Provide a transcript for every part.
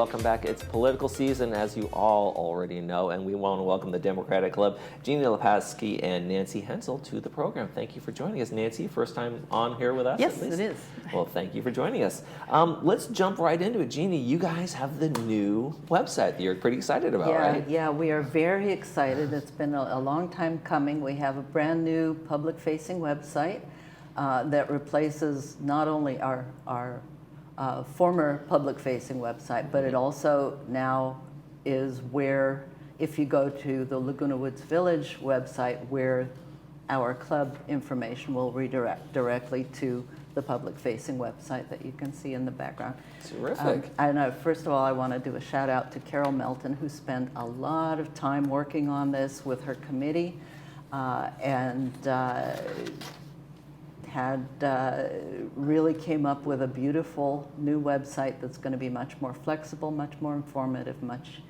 welcome back. It's political season, as you all already know, and we want to welcome the Democratic Club, Jeannie Lepaski and Nancy Hensel, to the program. Thank you for joining us. Nancy, first time on here with us? Yes, it is. Well, thank you for joining us. Let's jump right into it. Jeannie, you guys have the new website that you're pretty excited about, right? Yeah, we are very excited. It's been a long time coming. We have a brand new public-facing website that replaces not only our former public-facing website, but it also now is where, if you go to the Laguna Woods Village website, where our club information will redirect directly to the public-facing website that you can see in the background. Terrific. First of all, I want to do a shout out to Carol Melton, who spent a lot of time working on this with her committee, and really came up with a beautiful new website that's going to be much more flexible, much more informative, much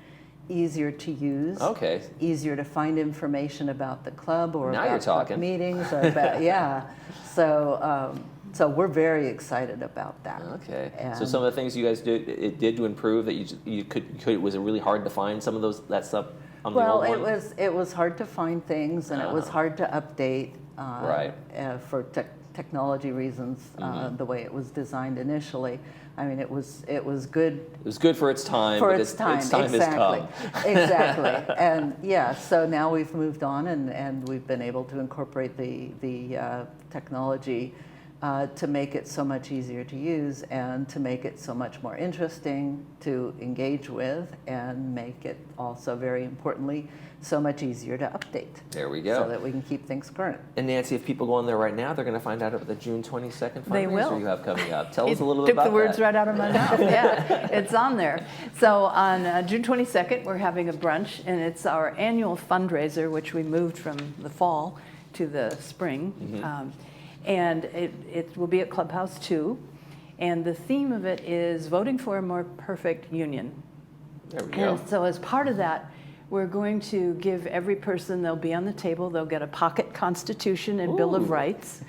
easier to use. Okay. Easier to find information about the club or now about you're talking. meetings or about, yeah. So we're very excited about that. Okay. And so some of the things you guys did to improve that you could was it really hard to find some of that stuff on the old one? Well, it was hard to find things, and it was hard to update Right. For technology reasons, the way it was designed initially. I mean, it was good. It was good for its time, For but its time, exactly. has come. Exactly. And yeah, so now we've moved on, and we've been able to incorporate the technology to make it so much easier to use and to make it so much more interesting to engage with, and make it also, very importantly, so much easier to update. There we go. So that we can keep things current. And Nancy, if people go on there right now, they're going to find out about the June 22nd They will. fundraiser you have coming up. Tell us a little bit about that. Took the words right out of my mouth. Yeah, it's on there. So on June 22nd, we're having a brunch, and it's our annual fundraiser, which we moved from the fall to the spring. And it will be at Clubhouse 2. And the theme of it is voting for a more perfect union. There we go. And so as part of that, we're going to give every person, they'll be on the table, they'll get a pocket constitution and Bill of Rights.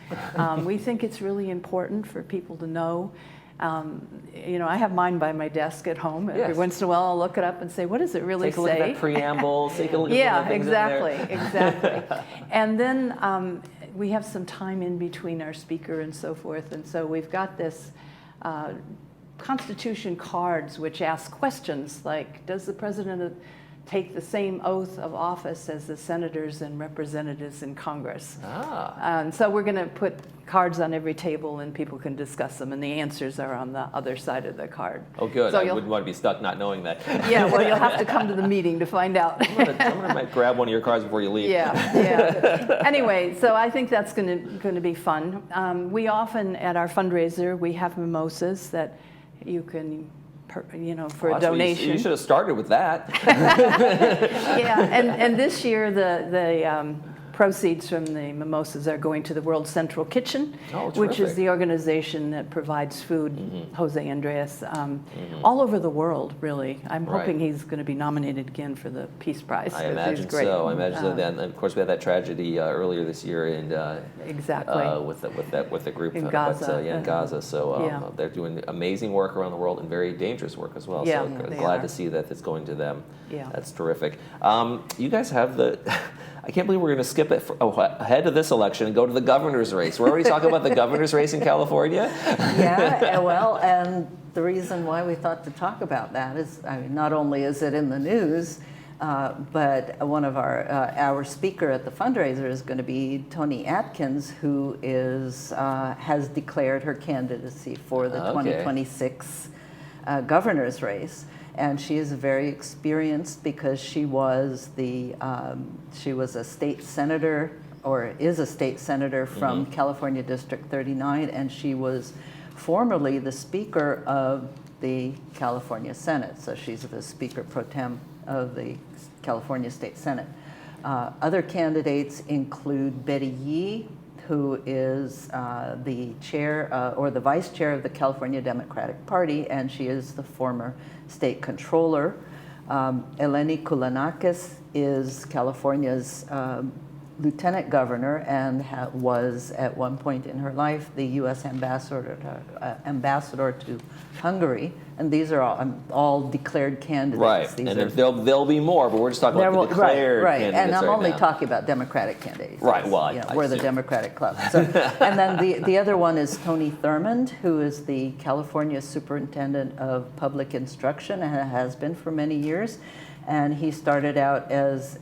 We think it's really important for people to know. You know, I have mine by my desk at home. Yes. Every once in a while I'll look it up and say, what does it really Take a look at say? that preamble, take a look at Yeah, some of the things in there. exactly. And then we have some time in between our speaker and so forth. And so we've got this Constitution cards which ask questions like, does the president take the same oath of office as the senators and representatives in Congress? And so we're going to put cards on every table and people can discuss them, and the answers are on the other side of the card. Oh, good. So I wouldn't want to be stuck not knowing that. Yeah, well, you'll have to come to the meeting to find out. I might grab one of your cards before you leave. Yeah. Anyway, so I think that's going to be fun. We often, at our fundraiser, we have mimosas that you can, for a donation. You should have started with that. Yeah, and this year the proceeds from the mimosas are going to the World Central Kitchen, which is the organization that provides food, Jose Andres, all over the world, really. I'm hoping he's going to be nominated again for the Peace Prize. I imagine so. I imagine so. Then, of course, we had that tragedy earlier this year, and with the group in Gaza. In Gaza. So they're doing amazing work around the world and very dangerous work as well. Yeah, so glad to see that it's going to them. Yeah, that's terrific. You guys have the. I can't believe we're going to skip it ahead of this election and go to the governor's race. We're already talking about the governor's race in California. Yeah, well, and the reason why we thought to talk about that is, I mean, not only is it in the news, but one of our speaker at the fundraiser is going to be Toni Atkins, who has declared her candidacy for the 2026 governor's race. And she is very experienced because she was a state senator, or is a state senator from California District 39, and she was formerly the Speaker of the California Senate. So she's the Speaker pro tem of the California State Senate. Other candidates include Betty Yee, who is the chair or the vice chair of the California Democratic Party, and she is the former state controller. Eleni Koulanakis is California's lieutenant governor and was at one point in her life the U.S. ambassador to Hungary and these are all declared candidates. Right, These and are, there'll be more, but we're just talking about the declared right, candidates and I'm right only now. talking about Democratic candidates. Right, well, We're the Democratic Club. So, and then the other one is Tony Thurmond, who is the California Superintendent of Public Instruction and has been for many years. And he started out as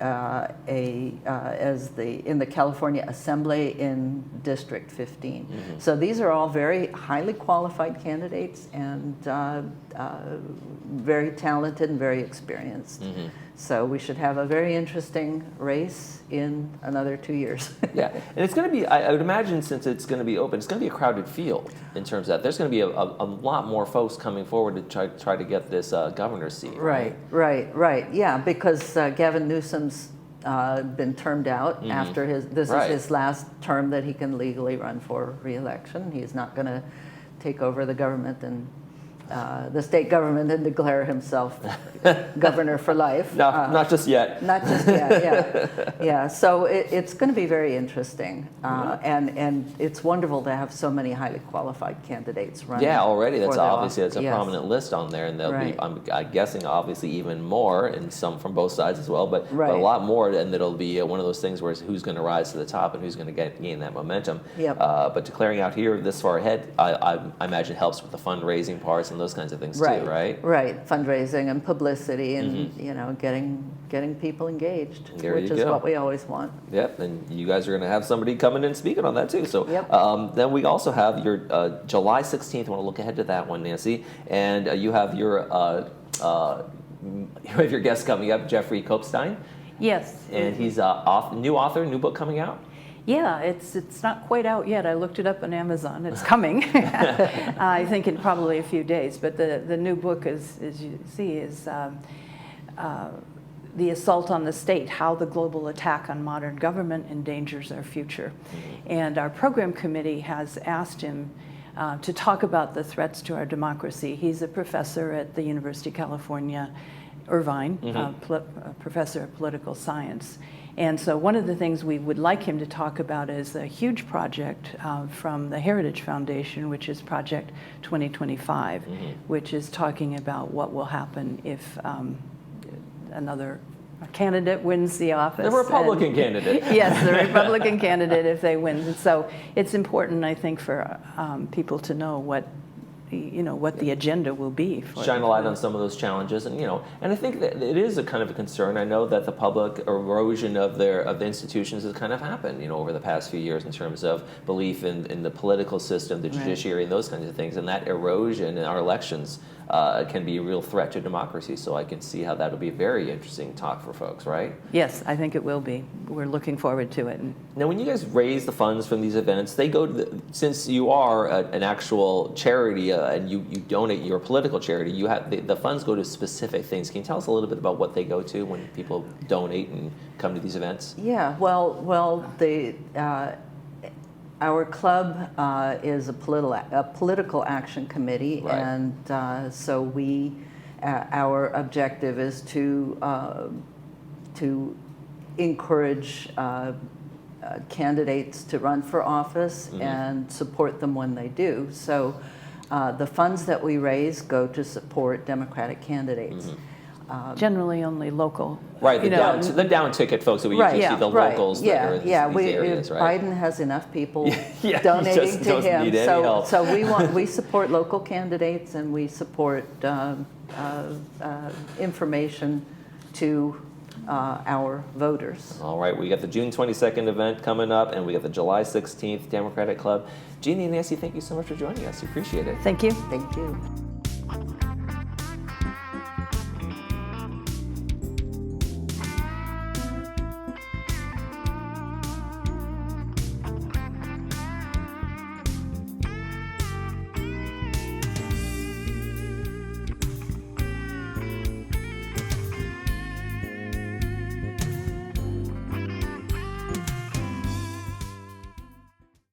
in the California Assembly in District 15. Mm-hmm. So these are all very highly qualified candidates and very talented and very experienced. Mm-hmm. So we should have a very interesting race in another 2 years. Yeah, and it's going to be, I would imagine, since it's going to be open, it's going to be a crowded field in terms of that. There's going to be a lot more folks coming forward to try to get this governor's seat. Right. Yeah, because Gavin Newsom's been termed out after this is his last term that he can legally run for re-election. He's not going to take over the government and the state government and declare himself governor for life. No, not just yet. Not just yet, yeah. So it's going to be very interesting, and it's wonderful to have so many highly qualified candidates running. Yeah, already that's obviously office. a prominent list on there, and there'll be, I'm guessing, obviously even more, and some from both sides as well, but a lot more, and it'll be one of those things where it's who's going to rise to the top and who's going to gain that momentum. Yep. But declaring out here this far ahead, I imagine helps with the fundraising parts and those kinds of things too, right? Right, fundraising and publicity and getting people engaged, which is what we always want. Yep, and you guys are going to have somebody coming in speaking on that too. So then we also have your July 16th. I want to look ahead to that one, Nancy, and you have your guest coming up, Jeffrey Kopstein. Yes. And he's new author, new book coming out. Yeah, it's not quite out yet. I looked it up on Amazon. It's coming. I think in probably a few days. But the new book, as you see, is The Assault on the State, How the Global Attack on Modern Government Endangers Our Future. And our program committee has asked him to talk about the threats to our democracy. He's a professor at the University of California, Irvine, professor of political science. And so one of the things we would like him to talk about is a huge project from the Heritage Foundation, which is Project 2025, which is talking about what will happen if another candidate wins the office. The Republican candidate. Yes, the Republican candidate if they win. And so it's important, I think, for people to know what the agenda will be. Shine a light on some of those challenges, and I think that it is a kind of a concern. I know that the public erosion of the institutions has kind of happened, over the past few years in terms of belief in the political system, the judiciary, and those kinds of things. And that erosion in our elections can be a real threat to democracy. So I can see how that will be a very interesting talk for folks, right? Yes, I think it will be. We're looking forward to it. Now, when you guys raise the funds from these events, they go to since you are an actual charity and you donate your political charity, you have the funds go to specific things. Can you tell us a little bit about what they go to when people donate and come to these events? Yeah, well, our club is a political action committee, and so our objective is to encourage candidates to run for office and support them when they do. So the funds that we raise go to support Democratic candidates. Generally only local. Right, the down ticket folks that we usually see, the locals that are in these areas, right? Biden has enough people he donating to him, need any help. so we support local candidates and we support information to our voters. All right, we got the June 22nd event coming up, and we got the July 16th Democratic Club. Jeannie and Nancy, thank you so much for joining us. We appreciate it. Thank you. Thank you.